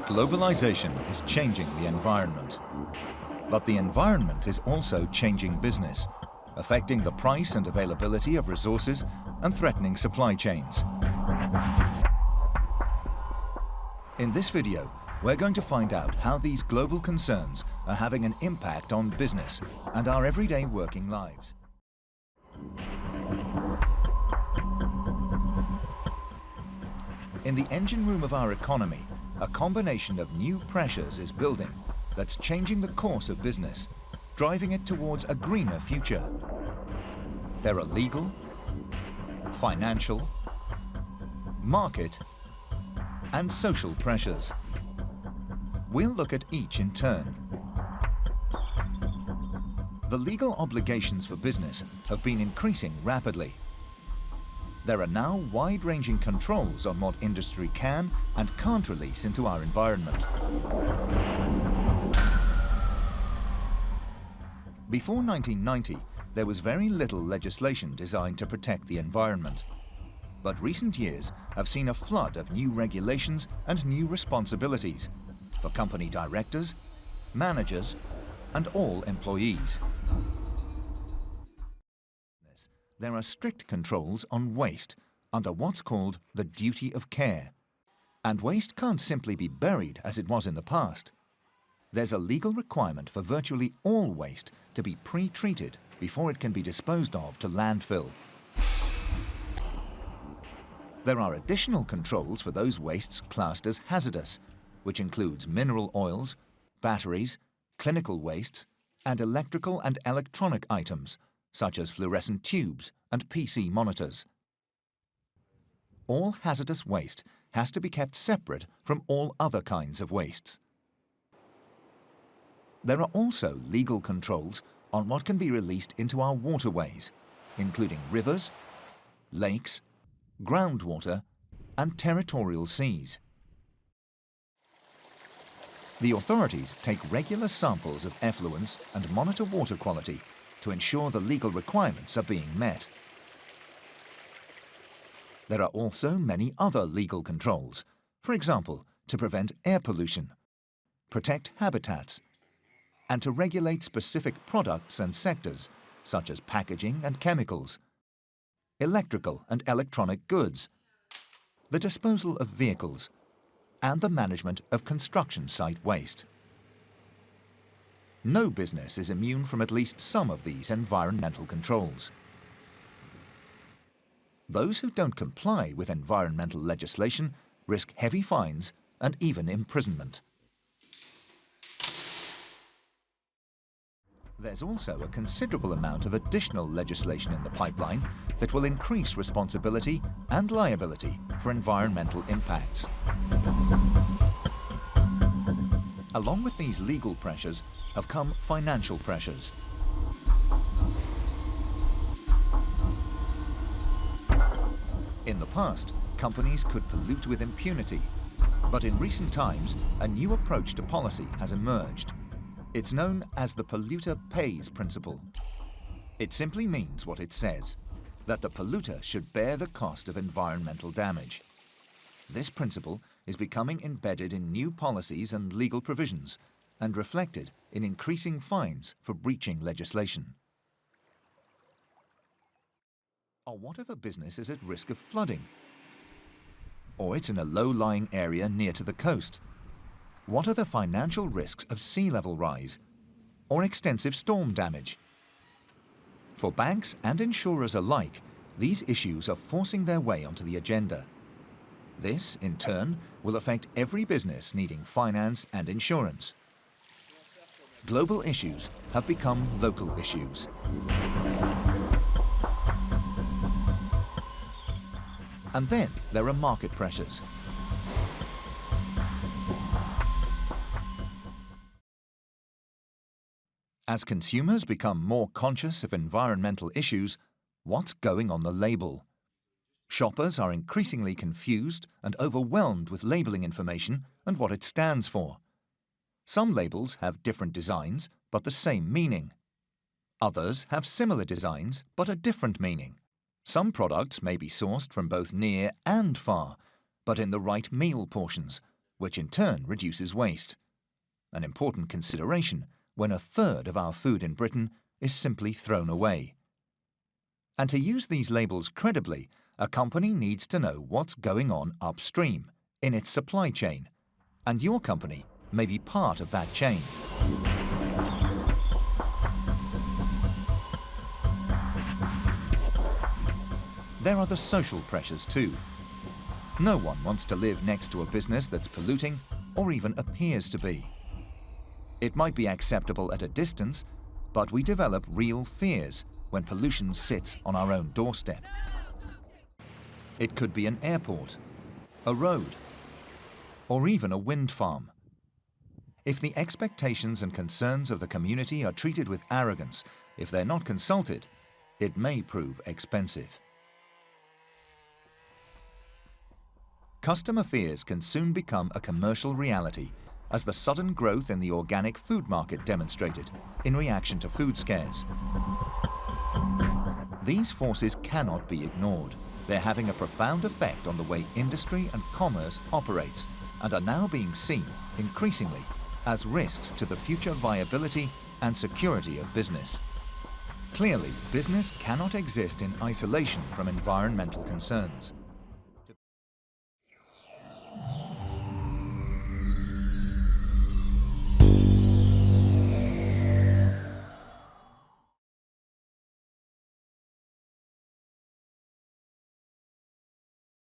Globalization is changing the environment. But the environment is also changing business, affecting the price and availability of resources and threatening supply chains. In this video, we're going to find out how these global concerns are having an impact on business and our everyday working lives. In the engine room of our economy, a combination of new pressures is building that's changing the course of business, driving it towards a greener future. There are legal, financial, market, and social pressures. We'll look at each in turn. The legal obligations for business have been increasing rapidly. There are now wide-ranging controls on what industry can and can't release into our environment. Before 1990, there was very little legislation designed to protect the environment. But recent years have seen a flood of new regulations and new responsibilities for company directors, managers, and all employees. There are strict controls on waste under what's called the duty of care. And waste can't simply be buried as it was in the past. There's a legal requirement for virtually all waste to be pre-treated before it can be disposed of to landfill. There are additional controls for those wastes classed as hazardous, which includes mineral oils, batteries, clinical wastes, and electrical and electronic items, such as fluorescent tubes and PC monitors. All hazardous waste has to be kept separate from all other kinds of wastes. There are also legal controls on what can be released into our waterways, including rivers, lakes, groundwater, and territorial seas. The authorities take regular samples of effluents and monitor water quality to ensure the legal requirements are being met. There are also many other legal controls, for example, to prevent air pollution, protect habitats, and to regulate specific products and sectors, such as packaging and chemicals, electrical and electronic goods, the disposal of vehicles, and the management of construction site waste. No business is immune from at least some of these environmental controls. Those who don't comply with environmental legislation risk heavy fines and even imprisonment. There's also a considerable amount of additional legislation in the pipeline that will increase responsibility and liability for environmental impacts. Along with these legal pressures have come financial pressures. In the past, companies could pollute with impunity, but in recent times, a new approach to policy has emerged. It's known as the Polluter Pays Principle. It simply means what it says, that the polluter should bear the cost of environmental damage. This principle is becoming embedded in new policies and legal provisions and reflected in increasing fines for breaching legislation. Or what if a business is at risk of flooding? Or it's in a low-lying area near to the coast? What are the financial risks of sea level rise or extensive storm damage? For banks and insurers alike, these issues are forcing their way onto the agenda. This, in turn, will affect every business needing finance and insurance. Global issues have become local issues. And then there are market pressures. As consumers become more conscious of environmental issues, what's going on the label? Shoppers are increasingly confused and overwhelmed with labeling information and what it stands for. Some labels have different designs but the same meaning. Others have similar designs but a different meaning. Some products may be sourced from both near and far, but in the right meal portions, which in turn reduces waste. An important consideration when a third of our food in Britain is simply thrown away. And to use these labels credibly, a company needs to know what's going on upstream, in its supply chain, and your company may be part of that chain. There are the social pressures too. No one wants to live next to a business that's polluting or even appears to be. It might be acceptable at a distance, but we develop real fears when pollution sits on our own doorstep. It could be an airport, a road, or even a wind farm. If the expectations and concerns of the community are treated with arrogance, if they're not consulted, it may prove expensive. Customer fears can soon become a commercial reality, as the sudden growth in the organic food market demonstrated in reaction to food scares. These forces cannot be ignored. They're having a profound effect on the way industry and commerce operates and are now being seen, increasingly, as risks to the future viability and security of business. Clearly, business cannot exist in isolation from environmental concerns.